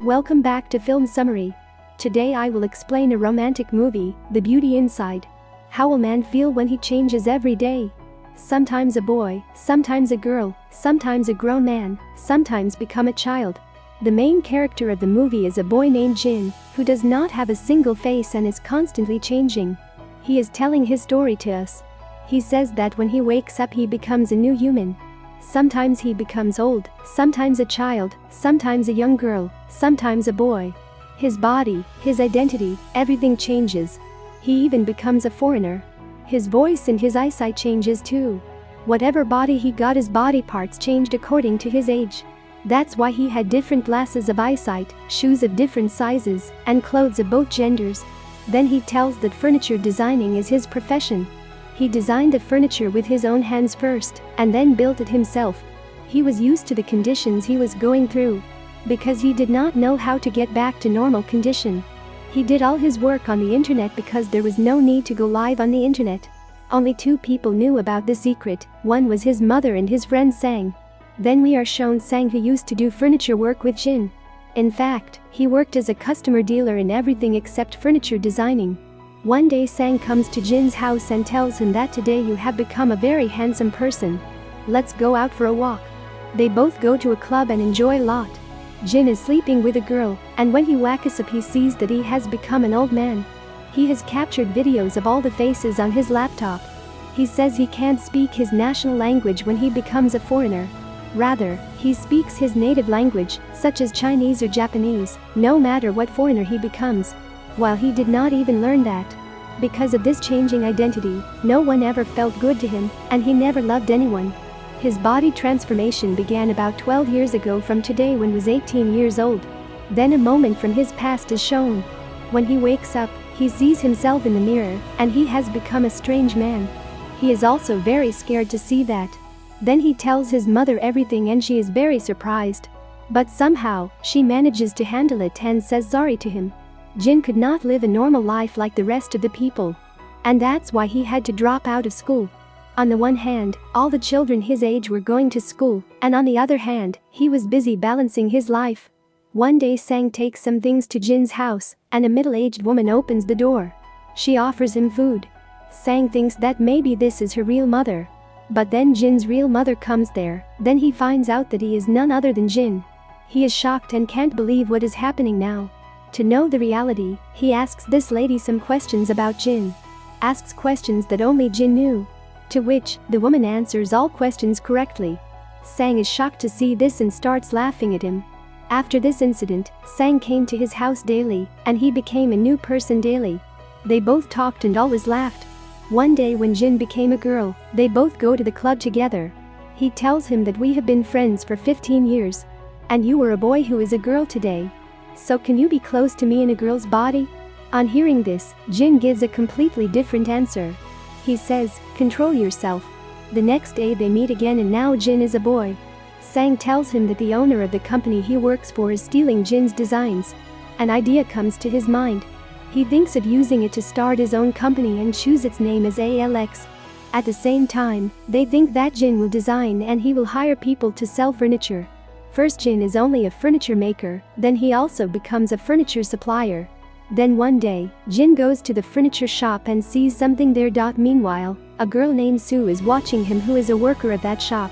Welcome back to Film Summary. Today I will explain a romantic movie, The Beauty Inside. How a man feel when he changes every day. Sometimes a boy, sometimes a girl, sometimes a grown man, sometimes become a child. The main character of the movie is a boy named Jin, who does not have a single face and is constantly changing. He is telling his story to us. He says that when he wakes up he becomes a new human. Sometimes he becomes old, sometimes a child, sometimes a young girl, sometimes a boy. His body, his identity, everything changes. He even becomes a foreigner. His voice and his eyesight changes too. Whatever body he got, his body parts changed according to his age. That's why he had different glasses of eyesight, shoes of different sizes, and clothes of both genders. Then he tells that furniture designing is his profession. He designed the furniture with his own hands first, and then built it himself. He was used to the conditions he was going through. Because he did not know how to get back to normal condition. He did all his work on the internet because there was no need to go live on the internet. Only two people knew about the secret, one was his mother and his friend Sang. Then we are shown Sang, who used to do furniture work with Jin. In fact, he worked as a customer dealer in everything except furniture designing. One day Sang comes to Jin's house and tells him that today you have become a very handsome person. Let's go out for a walk. They both go to a club and enjoy a lot. Jin is sleeping with a girl, and when he wakes up he sees that he has become an old man. He has captured videos of all the faces on his laptop. He says he can't speak his national language when he becomes a foreigner. Rather, he speaks his native language, such as Chinese or Japanese, no matter what foreigner he becomes. While he did not even learn that. Because of this changing identity, no one ever felt good to him, and he never loved anyone. His body transformation began about 12 years ago from today when he was 18 years old. Then a moment from his past is shown. When he wakes up, he sees himself in the mirror, and he has become a strange man. He is also very scared to see that. Then he tells his mother everything and she is very surprised. But somehow, she manages to handle it and says sorry to him. Jin could not live a normal life like the rest of the people. And that's why he had to drop out of school. On the one hand, all the children his age were going to school, and on the other hand, he was busy balancing his life. One day Sang takes some things to Jin's house, and a middle-aged woman opens the door. She offers him food. Sang thinks that maybe this is her real mother. But then Jin's real mother comes there, then he finds out that he is none other than Jin. He is shocked and can't believe what is happening now. To know the reality, he asks this lady some questions about Jin. Asks questions that only Jin knew. To which, the woman answers all questions correctly. Sang is shocked to see this and starts laughing at him. After this incident, Sang came to his house daily, and he became a new person daily. They both talked and always laughed. One day when Jin became a girl, they both go to the club together. He tells him that we have been friends for 15 years. And you were a boy who is a girl today. So can you be close to me in a girl's body? On hearing this, Jin gives a completely different answer. He says, control yourself. The next day they meet again and now Jin is a boy. Sang tells him that the owner of the company he works for is stealing Jin's designs. An idea comes to his mind. He thinks of using it to start his own company and choose its name as ALX. At the same time, they think that Jin will design and he will hire people to sell furniture. First Jin is only a furniture maker, then he also becomes a furniture supplier. Then one day, Jin goes to the furniture shop and sees something there. Meanwhile, a girl named Sue is watching him, who is a worker at that shop.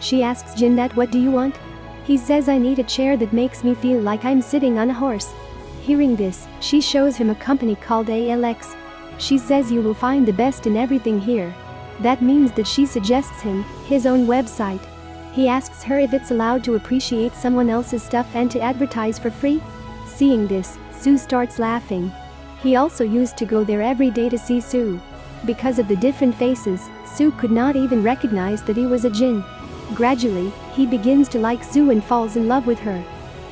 She asks Jin that what do you want? He says I need a chair that makes me feel like I'm sitting on a horse. Hearing this, she shows him a company called ALX. She says you will find the best in everything here. That means that she suggests him his own website. He asks her if it's allowed to appreciate someone else's stuff and to advertise for free. Seeing this, Sue starts laughing. He also used to go there every day to see Sue. Because of the different faces, Sue could not even recognize that he was a Jin. Gradually, he begins to like Sue and falls in love with her.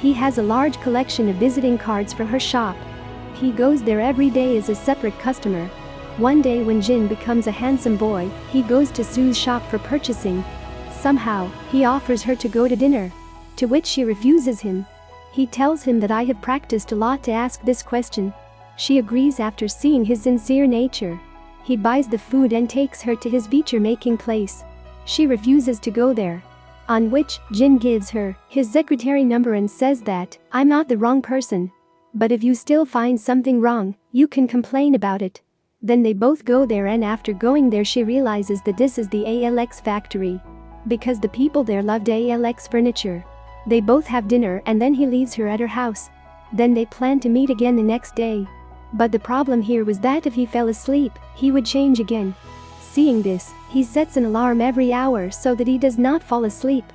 He has a large collection of visiting cards from her shop. He goes there every day as a separate customer. One day when Jin becomes a handsome boy, he goes to Sue's shop for purchasing. Somehow, he offers her to go to dinner. To which she refuses him. He tells him that I have practiced a lot to ask this question. She agrees after seeing his sincere nature. He buys the food and takes her to his feature making place. She refuses to go there. On which, Jin gives her his secretary number and says that, "I'm not the wrong person. But if you still find something wrong, you can complain about it." Then they both go there, and after going there she realizes that this is the ALX factory. Because the people there loved ALX furniture. They both have dinner and then he leaves her at her house. Then they plan to meet again the next day. But the problem here was that if he fell asleep, he would change again. Seeing this, he sets an alarm every hour so that he does not fall asleep.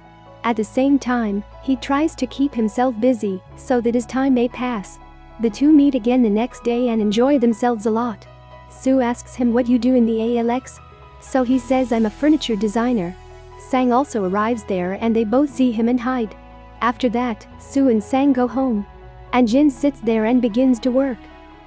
At the same time, he tries to keep himself busy so that his time may pass. The two meet again the next day and enjoy themselves a lot. Sue asks him what you do in the ALX. So he says, "I'm a furniture designer." Sang also arrives there and they both see him and hide. After that, Sue and Sang go home. And Jin sits there and begins to work.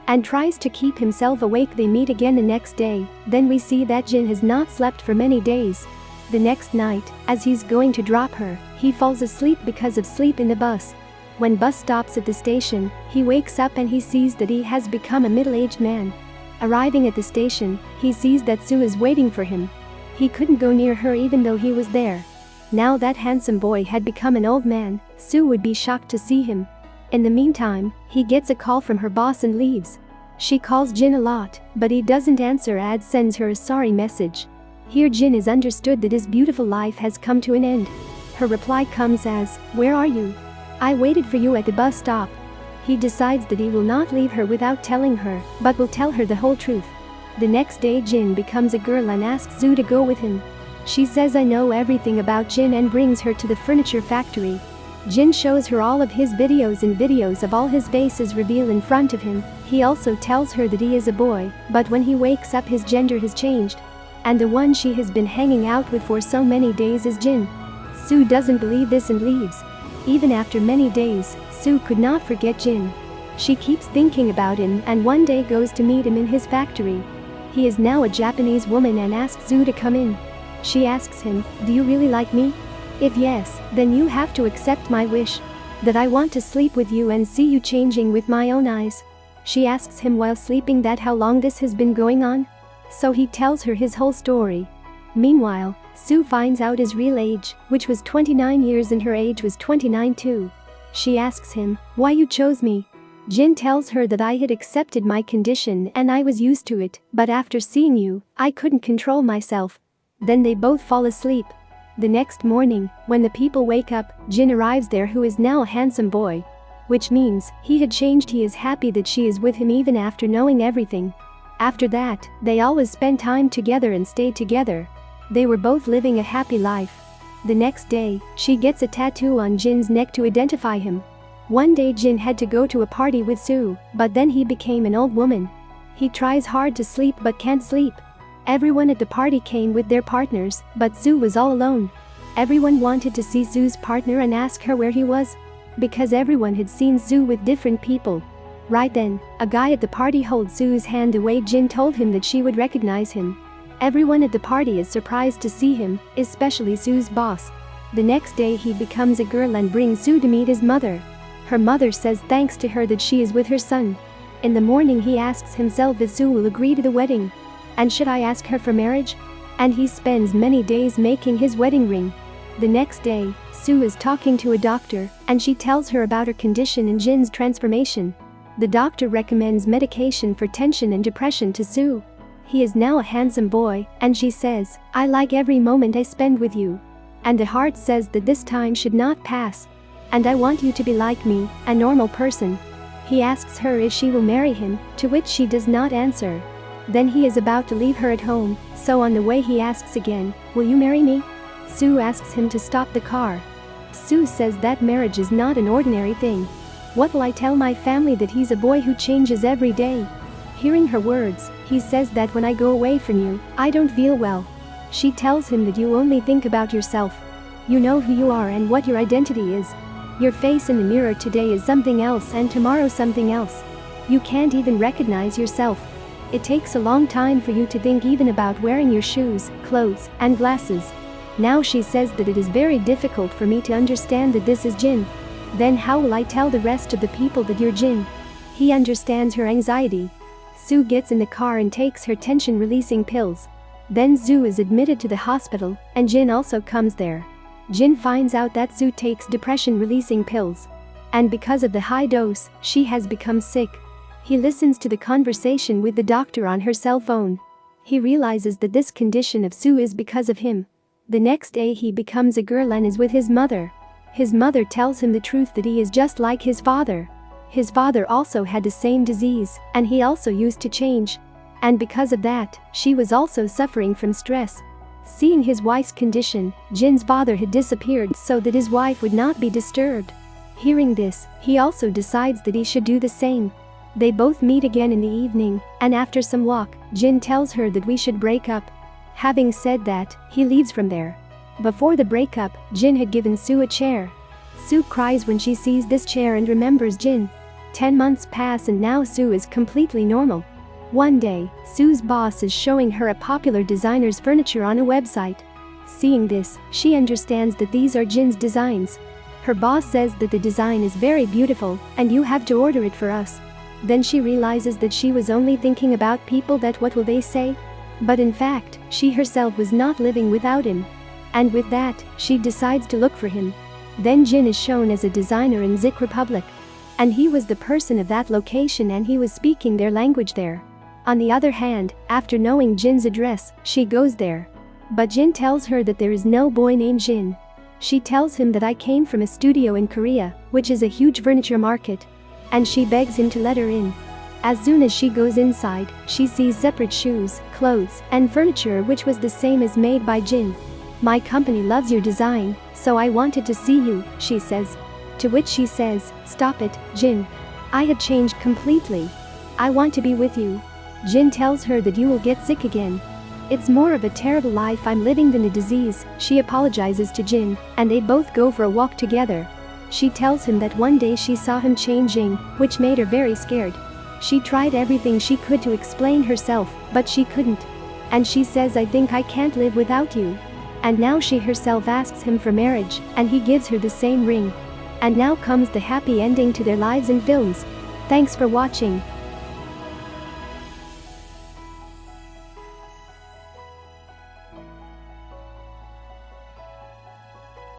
And tries to keep himself awake. They meet again the next day. Then we see that Jin has not slept for many days. The next night, as he's going to drop her, he falls asleep because of sleep in the bus. When bus stops at the station, he wakes up and he sees that he has become a middle-aged man. Arriving at the station, he sees that Sue is waiting for him. He couldn't go near her even though he was there. Now that handsome boy had become an old man, Sue would be shocked to see him. In the meantime, he gets a call from her boss and leaves. She calls Jin a lot, but he doesn't answer and sends her a sorry message. Here Jin is understood that his beautiful life has come to an end. Her reply comes as, "Where are you? I waited for you at the bus stop." He decides that he will not leave her without telling her, but will tell her the whole truth. The next day Jin becomes a girl and asks Sue to go with him. She says, "I know everything about Jin," and brings her to the furniture factory. Jin shows her all of his videos and videos of all his faces reveal in front of him. He also tells her that he is a boy, but when he wakes up his gender has changed. And the one she has been hanging out with for so many days is Jin. Sue doesn't believe this and leaves. Even after many days, Sue could not forget Jin. She keeps thinking about him and one day goes to meet him in his factory. He is now a Japanese woman and asks Sue to come in. She asks him, "Do you really like me? If yes, then you have to accept my wish. That I want to sleep with you and see you changing with my own eyes." She asks him while sleeping that how long this has been going on. So he tells her his whole story. Meanwhile, Sue finds out his real age, which was 29 years and her age was 29 too. She asks him, "Why you chose me?" Jin tells her that I had accepted my condition and I was used to it, but after seeing you, I couldn't control myself. Then they both fall asleep. The next morning, when the people wake up, Jin arrives there who is now a handsome boy. Which means, he had changed. He is happy that she is with him even after knowing everything. After that, they always spend time together and stayed together. They were both living a happy life. The next day, she gets a tattoo on Jin's neck to identify him. One day Jin had to go to a party with Sue, but then he became an old woman. He tries hard to sleep but can't sleep. Everyone at the party came with their partners, but Sue was all alone. Everyone wanted to see Sue's partner and ask her where he was. Because everyone had seen Sue with different people. Right then, a guy at the party holds Sue's hand the way Jin told him that she would recognize him. Everyone at the party is surprised to see him, especially Sue's boss. The next day he becomes a girl and brings Sue to meet his mother. Her mother says thanks to her that she is with her son. In the morning he asks himself if Sue will agree to the wedding. And should I ask her for marriage? And he spends many days making his wedding ring. The next day, Sue is talking to a doctor, and she tells her about her condition and Jin's transformation. The doctor recommends medication for tension and depression to Sue. He is now a handsome boy, and she says, "I like every moment I spend with you." And the heart says that this time should not pass. And I want you to be like me, a normal person. He asks her if she will marry him, to which she does not answer. Then he is about to leave her at home, so on the way he asks again, "Will you marry me?" Sue asks him to stop the car. Sue says that marriage is not an ordinary thing. "What will I tell my family that he's a boy who changes every day?" Hearing her words, he says that when I go away from you, I don't feel well. She tells him that you only think about yourself. You know who you are and what your identity is. Your face in the mirror today is something else and tomorrow something else. You can't even recognize yourself. It takes a long time for you to think even about wearing your shoes, clothes, and glasses. Now she says that it is very difficult for me to understand that this is Jin. Then how will I tell the rest of the people that you're Jin? He understands her anxiety. Sue gets in the car and takes her tension-releasing pills. Then Sue is admitted to the hospital, and Jin also comes there. Jin finds out that Sue takes depression-releasing pills. And because of the high dose, she has become sick. He listens to the conversation with the doctor on her cell phone. He realizes that this condition of Sue is because of him. The next day he becomes a girl and is with his mother. His mother tells him the truth that he is just like his father. His father also had the same disease, and he also used to change. And because of that, she was also suffering from stress. Seeing his wife's condition, Jin's father had disappeared so that his wife would not be disturbed. Hearing this, he also decides that he should do the same. They both meet again in the evening, and after some walk, Jin tells her that we should break up. Having said that, he leaves from there. Before the breakup, Jin had given Sue a chair. Sue cries when she sees this chair and remembers Jin. 10 months pass and now Sue is completely normal. One day, Sue's boss is showing her a popular designer's furniture on a website. Seeing this, she understands that these are Jin's designs. Her boss says that the design is very beautiful and you have to order it for us. Then she realizes that she was only thinking about people, that what will they say? But in fact, she herself was not living without him. And with that, she decides to look for him. Then Jin is shown as a designer in Czech Republic. And he was the person of that location and he was speaking their language there. On the other hand, after knowing Jin's address, she goes there. But Jin tells her that there is no boy named Jin. She tells him that I came from a studio in Korea, which is a huge furniture market. And she begs him to let her in. As soon as she goes inside, she sees separate shoes, clothes, and furniture which was the same as made by Jin. My company loves your design, so I wanted to see you, she says. To which she says, stop it, Jin. I have changed completely. I want to be with you. Jin tells her that you will get sick again. It's more of a terrible life I'm living than a disease. She apologizes to Jin, and they both go for a walk together. She tells him that one day she saw him changing, which made her very scared. She tried everything she could to explain herself, but she couldn't. And she says, I think I can't live without you. And now she herself asks him for marriage, and he gives her the same ring. And now comes the happy ending to their lives in films. Thanks for watching.